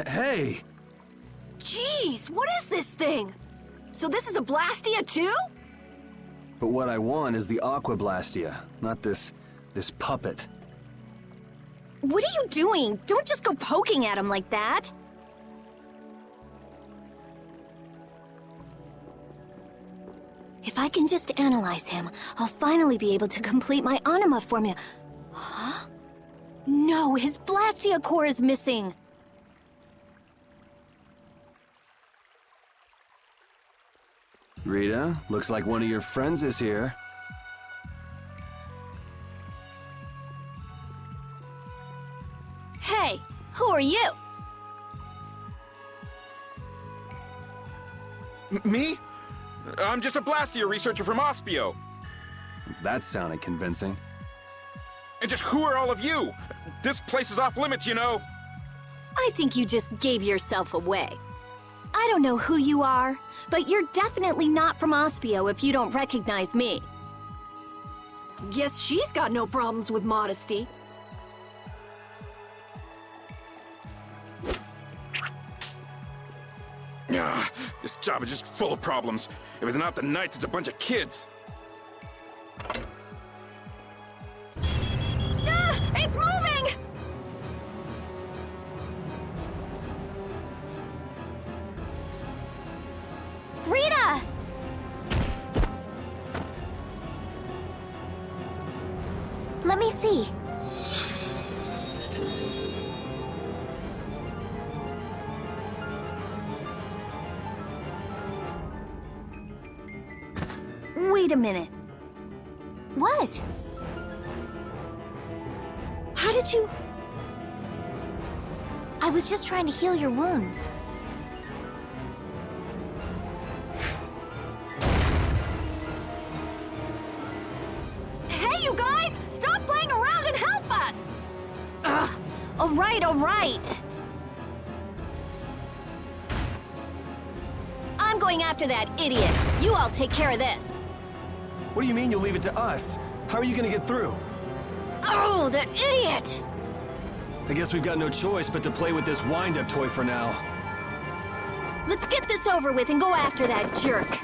Hey! Jeez, what is this thing? So this is a Blastia too? But what I want is the Aqua Blastia, not this puppet. What are you doing? Don't just go poking at him like that. If I can just analyze him, I'll finally be able to complete my anima formula. Huh? No, his Blastia core is missing. Rita, looks like one of your friends is here. Hey, who are you? Me? I'm just a Blastia researcher from Ospio. That sounded convincing. And just who are all of you? This place is off limits, you know. I think you just gave yourself away. I don't know who you are, but you're definitely not from Ospio if you don't recognize me. Guess she's got no problems with modesty. This job is just full of problems. If it's not the Knights, it's a bunch of kids. It's moving! Rita! Let me see. Wait a minute. What? How did you... I was just trying to heal your wounds. Hey, you guys! Stop playing around and help us! Ugh. All right. I'm going after that idiot. You all take care of this. What do you mean you'll leave it to us? How are you gonna get through? Oh, that idiot! I guess we've got no choice but to play with this wind-up toy for now. Let's get this over with and go after that jerk.